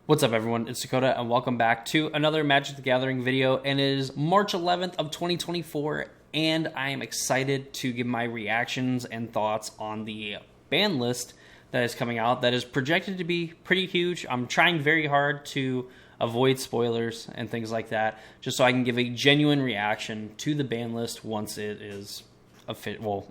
What's up, everyone? It's Dakota, and welcome back to another Magic the Gathering video. And it is March 11th of 2024, and I am excited to give my reactions and thoughts on the ban list that is coming out. That is projected to be pretty huge. I'm trying very hard to avoid spoilers and things like that, just so I can give a genuine reaction to the ban list once it is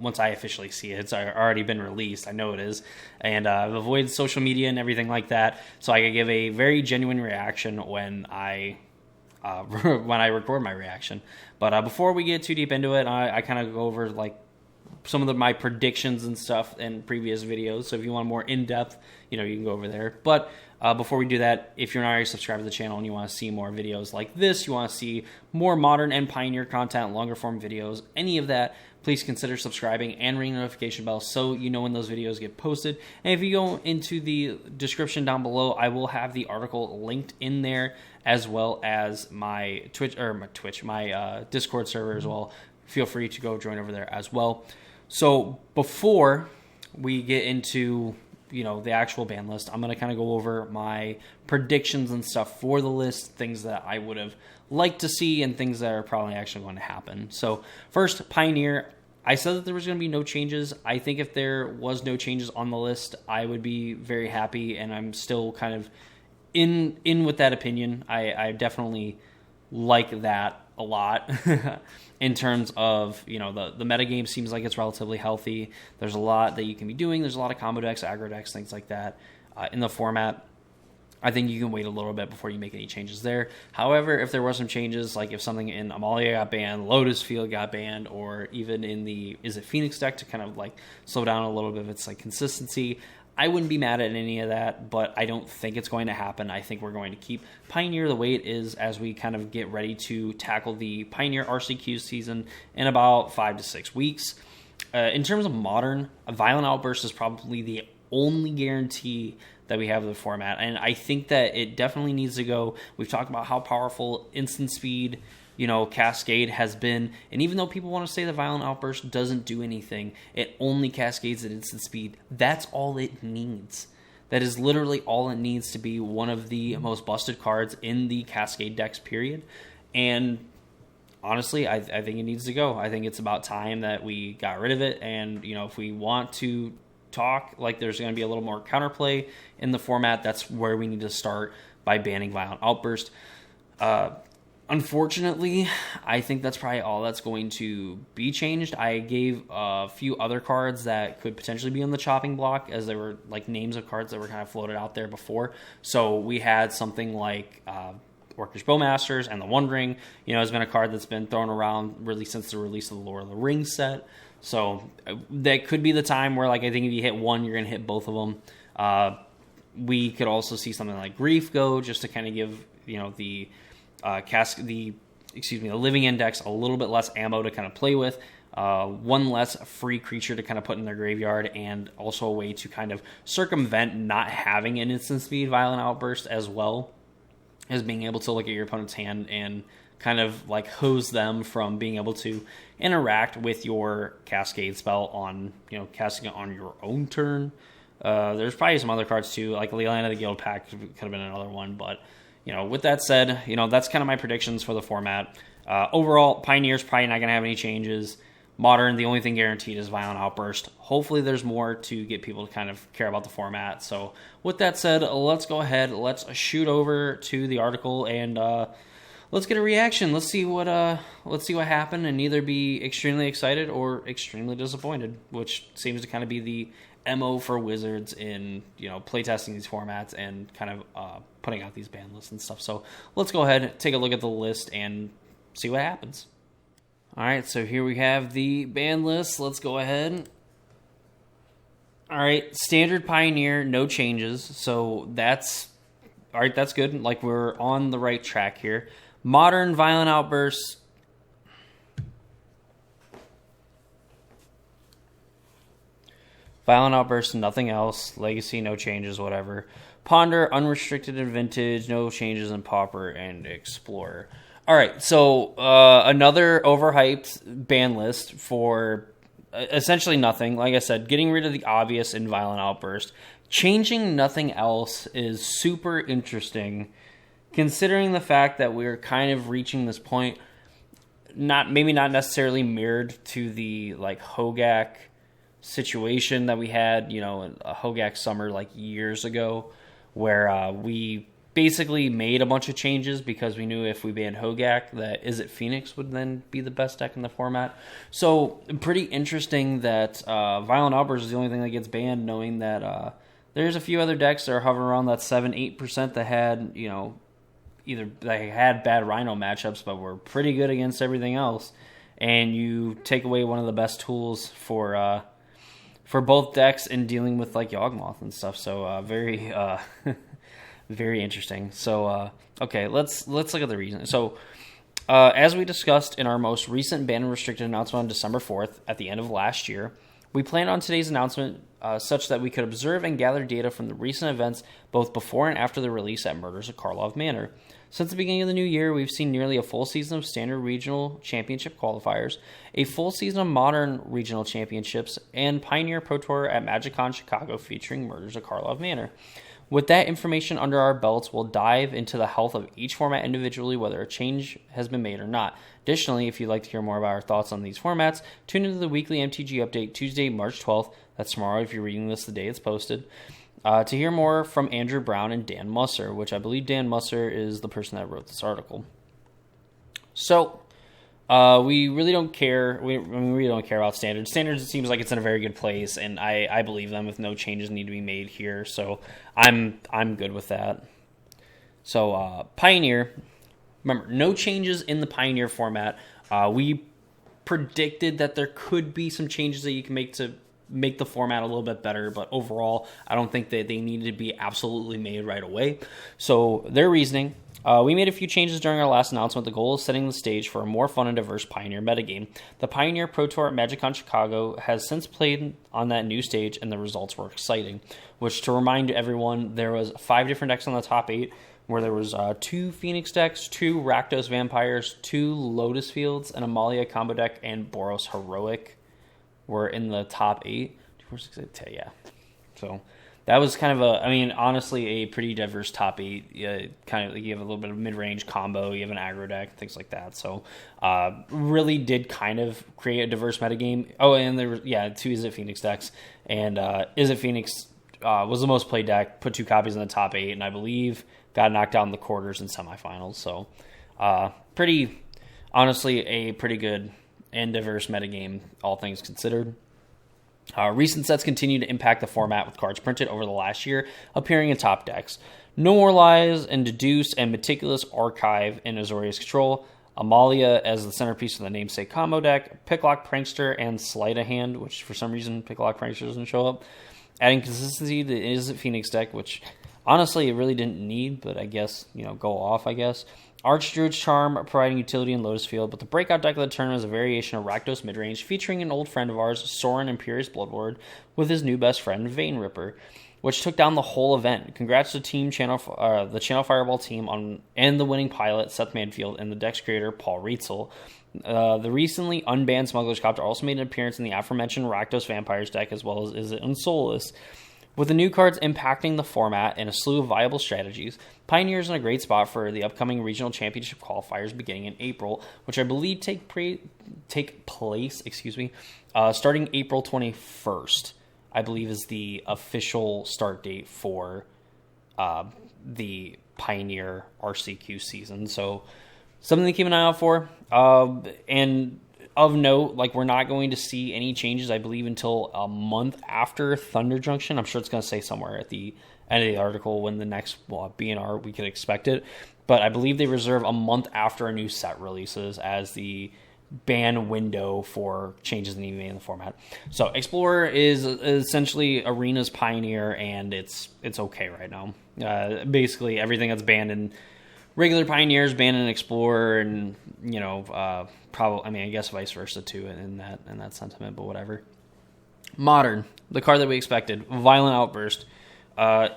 once I officially see it. It's already been released. I know it is. And I've avoided social media and everything like that, so I can give a very genuine reaction when I when I record my reaction. But before we get too deep into it, I kind of go over like some of my predictions and stuff in previous videos. So if you want more in-depth, you can go over there. But before we do that, if you're not already subscribed to the channel and you want to see more videos like this, you want to see more Modern and Pioneer content, longer form videos, any of that, please consider subscribing and ring the notification bell so you know when those videos get posted. And if you go into the description down below, I will have the article linked in there, as well as my my Discord server as well. Feel free to go join over there as well. So before we get into the actual ban list, I'm going to kind of go over my predictions and stuff for the list, things that I would have liked to see and things that are probably actually going to happen. So first, Pioneer. I said that there was going to be no changes. I think if there was no changes on the list, I would be very happy, and I'm still kind of in with that opinion. I definitely like that a lot in terms of, the metagame seems like it's relatively healthy. There's a lot that you can be doing. There's a lot of combo decks, aggro decks, things like that in the format. I think you can wait a little bit before you make any changes there. However, if there were some changes, like if something in Amalia got banned, Lotus Field got banned, or even in the Phoenix deck to kind of like slow down a little bit of its like consistency, I wouldn't be mad at any of that, but I don't think it's going to happen. I think we're going to keep Pioneer the way it is as we kind of get ready to tackle the Pioneer RCQ season in about 5 to 6 weeks. In terms of Modern, a Violent Outburst is probably the only guarantee that we have of the format, and I think that it definitely needs to go. We've talked about how powerful Instant Speed, Cascade has been, and even though people want to say the Violent Outburst doesn't do anything, it only cascades at Instant Speed. That's all it needs. That is literally all it needs to be one of the most busted cards in the Cascade decks, period. And honestly, I think it needs to go. I think it's about time that we got rid of it, and if we want to talk like there's going to be a little more counterplay in the format, that's where we need to start, by banning Violent Outburst. Unfortunately, I think that's probably all that's going to be changed. I gave a few other cards that could potentially be on the chopping block, as they were like names of cards that were kind of floated out there before. So we had something like Orcish Bowmasters and the One Ring. Has been a card that's been thrown around really since the release of the Lord of the Rings set. So that could be the time where, like, I think if you hit one, you're going to hit both of them. We could also see something like Grief go, just to kind of give the Living Index a little bit less ammo to kind of play with, one less free creature to kind of put in their graveyard, and also a way to kind of circumvent not having an instant speed Violent Outburst, as well as being able to look at your opponent's hand and kind of like hose them from being able to interact with your Cascade spell on, casting it on your own turn. There's probably some other cards too, like Leland of the Guild Pact could have been another one, but with that said, that's kind of my predictions for the format. Overall, Pioneer's probably not going to have any changes. Modern, the only thing guaranteed is Violent Outburst. Hopefully there's more to get people to kind of care about the format. So with that said, let's go ahead, let's shoot over to the article, and let's get a reaction. Let's see what happened, and either be extremely excited or extremely disappointed, which seems to kind of be the MO for Wizards in playtesting these formats and kind of putting out these ban lists and stuff. So let's go ahead, take a look at the list, and see what happens. All right, so here we have the ban list. Let's go ahead. All right, standard Pioneer, no changes. So that's all right. That's good. Like, we're on the right track here. Modern, Violent Outbursts. Violent Outbursts, nothing else. Legacy, no changes, whatever. Ponder, Unrestricted, and Vintage, no changes in Pauper and Explorer. All right, so another overhyped ban list for essentially nothing. Like I said, getting rid of the obvious in Violent Outburst, changing nothing else is super interesting, considering the fact that we're kind of reaching this point, maybe not necessarily mirrored to the like Hogak situation that we had, a Hogak summer like years ago, where we basically made a bunch of changes because we knew if we banned Hogak that Izzet Phoenix would then be the best deck in the format. So pretty interesting that Violent Outburst is the only thing that gets banned, knowing that there's a few other decks that are hovering around that 7-8% that had, either they had bad Rhino matchups but were pretty good against everything else, and you take away one of the best tools for both decks in dealing with like Yawgmoth and stuff. So very very interesting. So okay, let's look at the reason. So as we discussed in our most recent ban and restricted announcement on December 4th at the end of last year, we planned on today's announcement such that we could observe and gather data from the recent events both before and after the release at Murders of Karlov Manor. Since the beginning of the new year, we've seen nearly a full season of standard regional championship qualifiers, a full season of modern regional championships, and Pioneer Pro Tour at MagicCon Chicago featuring Murders of Karlov Manor. With that information under our belts, we'll dive into the health of each format individually, whether a change has been made or not. Additionally, if you'd like to hear more about our thoughts on these formats, tune into the weekly MTG update Tuesday, March 12th. That's tomorrow if you're reading this the day it's posted. To hear more from Andrew Brown and Dan Musser, which I believe Dan Musser is the person that wrote this article. So, we really don't care. We really don't care about standards. Standards, it seems like it's in a very good place, and I believe them if no changes need to be made here. So I'm good with that. So Pioneer, remember, no changes in the Pioneer format. We predicted that there could be some changes that you can make to make the format a little bit better, but overall, I don't think that they need to be absolutely made right away. So their reasoning. We made a few changes during our last announcement. The goal is setting the stage for a more fun and diverse Pioneer metagame. The Pioneer Pro Tour at MagicCon Chicago has since played on that new stage, and the results were exciting. Which, to remind everyone, there was 5 different decks on the top 8, where there was 2 Phoenix decks, 2 Rakdos Vampires, 2 Lotus Fields, an Amalia combo deck, and Boros Heroic were in the top 8. 2, 4, 6, 8, 10, yeah. So that was kind of honestly, a pretty diverse top 8. You have a little bit of mid-range combo, you have an aggro deck, things like that. So, really did kind of create a diverse metagame. Oh, and there were, 2 Izzet Phoenix decks. And Izzet Phoenix was the most played deck, put 2 copies in the top 8, and I believe got knocked out in the quarters and semifinals. So, honestly, a pretty good and diverse metagame, all things considered. Recent sets continue to impact the format, with cards printed over the last year appearing in top decks. No More Lies and Deduce and Meticulous Archive in Azorius Control. Amalia as the centerpiece of the namesake combo deck. Picklock Prankster and Sleight of Hand, which for some reason Picklock Prankster doesn't show up. Adding consistency to the Izzet Phoenix deck, which honestly it really didn't need, but I guess, go off, I guess. Archdruid's Charm providing utility in Lotus Field, but the breakout deck of the tournament is a variation of Rakdos Midrange featuring an old friend of ours, Sorin Imperious Bloodlord, with his new best friend, Vein Ripper, which took down the whole event. Congrats to the Channel Fireball team and the winning pilot, Seth Manfield, and the deck's creator, Paul Rietzel. The recently unbanned Smuggler's Copter also made an appearance in the aforementioned Rakdos Vampires deck, as well as Izzet and Soulless. With the new cards impacting the format and a slew of viable strategies, Pioneer is in a great spot for the upcoming regional championship qualifiers beginning in April, which I believe take place, starting April 21st. I believe is the official start date for the Pioneer RCQ season. So something to keep an eye out for. And of note, we're not going to see any changes, I believe, until a month after Thunder Junction. I'm sure it's going to say somewhere at the end of the article when the next BNR we could expect it. But I believe they reserve a month after a new set releases as the ban window for changes in EVA in the format. So Explorer is essentially Arena's Pioneer, and it's okay right now. Basically, everything that's banned in regular Pioneers banned in Explorer, and I guess vice versa too in that sentiment, but whatever. Modern, the card that we expected, Violent Outburst,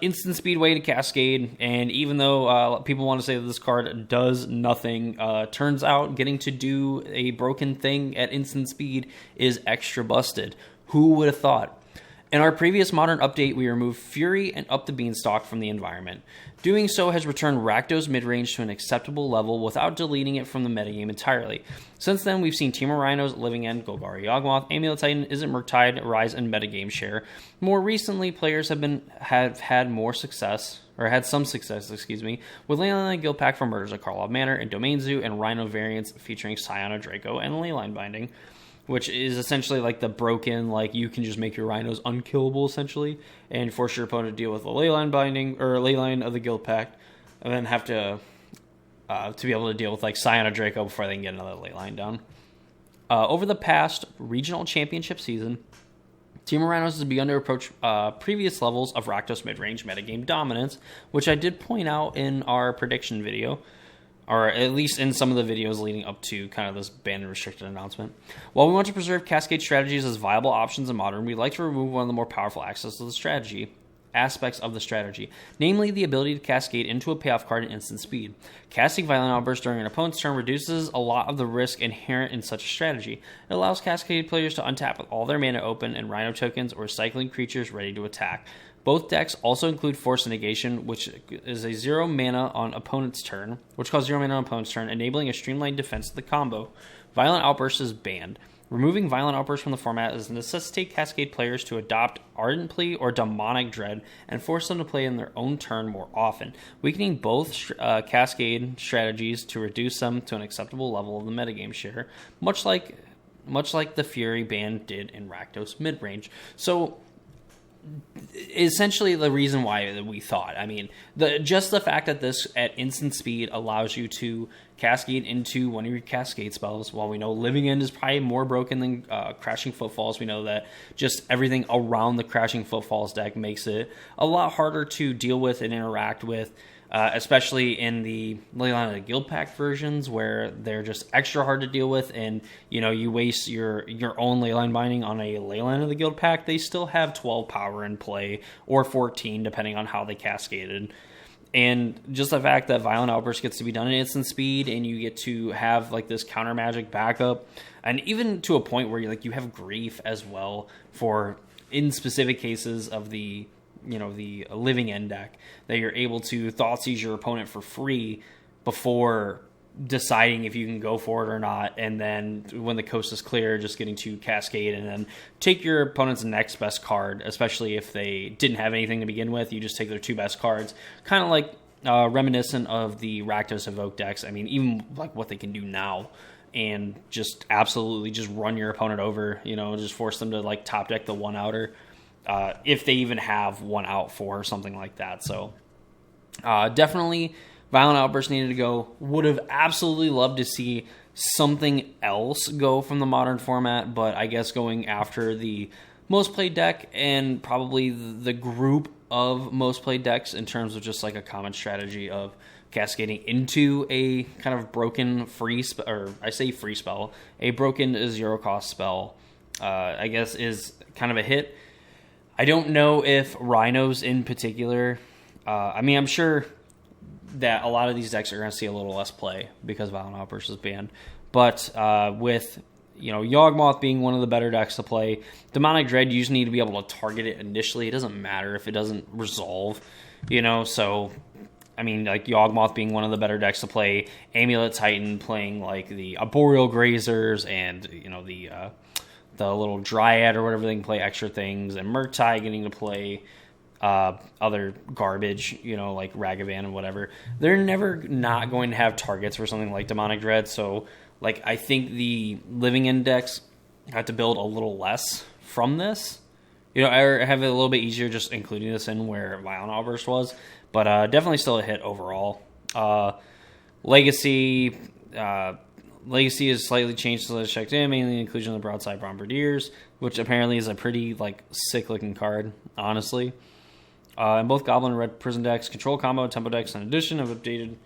instant speedway to Cascade, and even though people want to say that this card does nothing, turns out getting to do a broken thing at instant speed is extra busted. Who would have thought? In our previous Modern update, we removed Fury and Up the Beanstalk from the environment. Doing so has returned Rakdos midrange to an acceptable level without deleting it from the metagame entirely. Since then, we've seen Temur Rhinos, Living End, Golgari Yawgmoth, Amulet Titan, Izzet Murktide rise in metagame share. More recently, players have had more success, or had some success, with Leyline Guild Pack for Murders of Karlov Manor and Domain Zoo and Rhino variants featuring Scion of Draco and Leyline Binding, which is essentially like the broken, like you can just make your Rhinos unkillable essentially and force your opponent to deal with a Leyline Binding or Leyline of the Guild Pack, and then have to be able to deal with like Scion of Draco before they can get another Leyline down. Over the past regional championship season, Temur Rhinos has begun to approach previous levels of Rakdos midrange metagame dominance, which I did point out in our prediction video, or at least in some of the videos leading up to kind of this banned and restricted announcement. While we want to preserve Cascade strategies as viable options in Modern, we'd like to remove one of the more powerful aspects of the strategy, namely the ability to cascade into a payoff card at instant speed. Casting Violent Outburst during an opponent's turn reduces a lot of the risk inherent in such a strategy. It allows Cascade players to untap with all their mana open and Rhino tokens or cycling creatures ready to attack. Both decks also include Force Negation, which is a 0 mana on opponent's turn, enabling a streamlined defense of the combo. Violent Outburst is banned. Removing Violent Outburst from the format is necessitate Cascade players to adopt Ardent Plea or Demonic Dread and force them to play in their own turn more often, weakening both Cascade strategies to reduce them to an acceptable level of the metagame share, much like the Fury ban did in Rakdos midrange. So essentially the reason why we thought, just the fact that this at instant speed allows you to cascade into one of your cascade spells. While we know Living End is probably more broken than Crashing Footfalls, we know that just everything around the Crashing Footfalls deck makes it a lot harder to deal with and interact with, especially in the Leyline of the Guild Pack versions where they're just extra hard to deal with, and you waste your own Leyline Binding on a Leyline of the Guild Pack. They still have 12 power in play, or 14 depending on how they cascaded. And just the fact that Violent Outburst gets to be done at instant speed, and you get to have like this counter magic backup, and even to a point where you have Grief as well for in specific cases of the the Living End deck, that you're able to Thoughtseize your opponent for free before deciding if you can go for it or not, and then when the coast is clear, just getting to cascade and then take your opponent's next best card, especially if they didn't have anything to begin with. You just take their 2 best cards, kind of like reminiscent of the Rakdos Evoke decks. Even like what they can do now, and just absolutely just run your opponent over, just force them to like top deck the 1-outer. If they even have 1 out for something like that. So definitely Violent Outburst needed to go. Would have absolutely loved to see something else go from the Modern format, but I guess going after the most played deck and probably the group of most played decks in terms of just like a common strategy of cascading into a kind of broken free spell, or I say free spell, a broken 0-cost spell, I guess is kind of a hit. I don't know if Rhinos in particular, I'm sure that a lot of these decks are going to see a little less play because Violent Outburst is banned. But with Yawgmoth being one of the better decks to play, Demonic Dread, you just need to be able to target it initially. It doesn't matter if it doesn't resolve, so like Yawgmoth being one of the better decks to play, Amulet Titan playing like the Arboreal Grazers and the little Dryad or whatever, they can play extra things, and Murktide getting to play other garbage, like Ragavan and whatever. They're never not going to have targets for something like Demonic Dread. So I think the Living Index have to build a little less from this. I have it a little bit easier just including this in where Violent Outburst was, but definitely still a hit overall. Legacy is slightly changed to checked in, mainly the inclusion of the Broadside Bombardiers, which apparently is a pretty sick looking card, honestly. And both Goblin and Red Prison decks, control combo, tempo decks, in addition of updated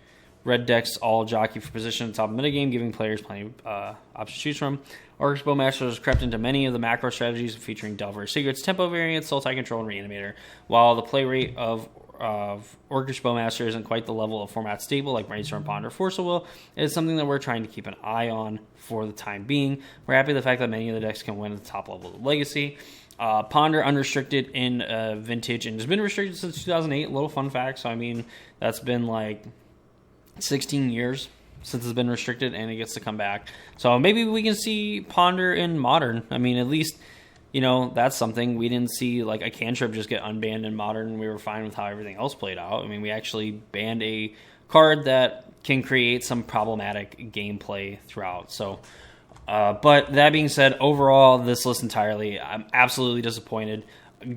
red decks, all jockey for position at the top of the metagame, giving players plenty of options to choose from. Orcish Bowmaster has crept into many of the macro strategies featuring Delver Secrets, tempo variants, Sultai Control, and Reanimator. While the play rate of Orcish Bowmaster isn't quite the level of format stable like Brainstorm Pond or Force of Will, it is something that we're trying to keep an eye on for the time being. We're happy with the fact that many of the decks can win at the top level of Legacy. Ponder unrestricted in Vintage, and has been restricted since 2008. Little fun fact. So, I mean, that's been like 16 years since it's been restricted, and it gets to come back. So maybe we can see Ponder in Modern. I mean, at least, you know, that's something. We didn't see like a Cantrip just get unbanned in Modern, and we were fine with how everything else played out. I mean, we actually banned a card that can create some problematic gameplay throughout. So, but that being said, overall, this list entirely, I'm absolutely disappointed.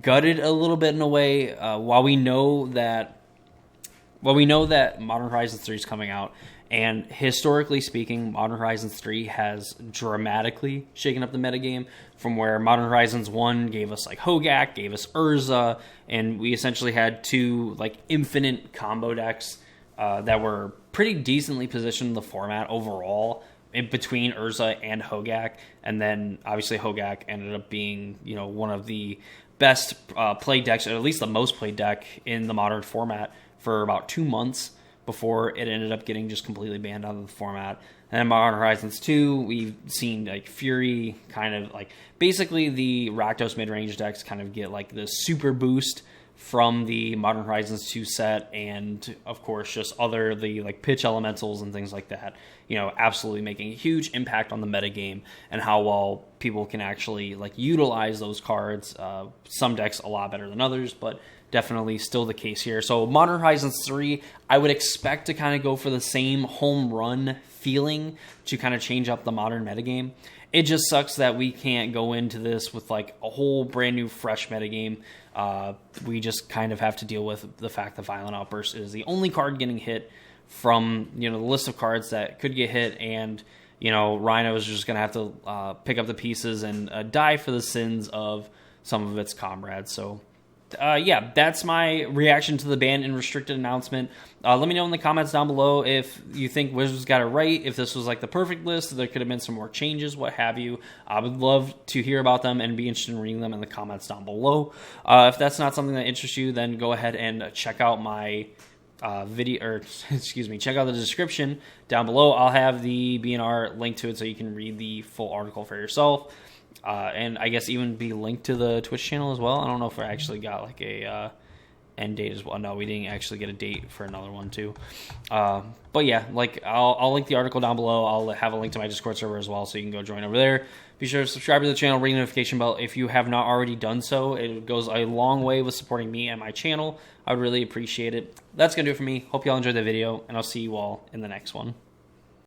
Gutted a little bit in a way. While we know that Modern Horizons 3 is coming out, and historically speaking, Modern Horizons 3 has dramatically shaken up the metagame from where Modern Horizons 1 gave us like Hogak, gave us Urza, and we essentially had two like infinite combo decks that were pretty decently positioned in the format overall in between Urza and Hogak. And then obviously Hogak ended up being, you know, one of the best played decks, or at least the most played deck in the Modern format for about 2 months before it ended up getting just completely banned out of the format. And then Modern Horizons 2, we've seen like Fury kind of like basically the Rakdos mid-range decks kind of get like the super boost from the Modern Horizons 2 set, and of course just the like pitch elementals and things like that, you know, absolutely making a huge impact on the metagame and how well people can actually like utilize those cards. Some decks a lot better than others, but definitely still the case here. So Modern Horizons 3, I would expect to kind of go for the same home run feeling to kind of change up the Modern metagame. It just sucks that we can't go into this with like a whole brand new fresh metagame. We just kind of have to deal with the fact that Violent Outburst is the only card getting hit from, you know, the list of cards that could get hit, and, you know, Rhino is just going to have to pick up the pieces and die for the sins of some of its comrades. So yeah, that's my reaction to the ban and restricted announcement. Let me know in the comments down below if you think Wizards got it right, if this was like the perfect list, if there could have been some more changes, what have you. I would love to hear about them and be interested in reading them in the comments down below. If that's not something that interests you, then go ahead and check out my video, or excuse me, check out the description down below. I'll have the BNR link to it so you can read the full article for yourself. And I guess even be linked to the Twitch channel as well. I don't know if I actually got like a end date as well. No, we didn't actually get a date for another one too. But yeah, like I'll link the article down below. I'll have a link to my Discord server as well, so you can go join over there. Be sure to subscribe to the channel, ring the notification bell if you have not already done so. It goes a long way with supporting me and my channel. I would really appreciate it. That's going to do it for me. Hope you all enjoyed the video, and I'll see you all in the next one.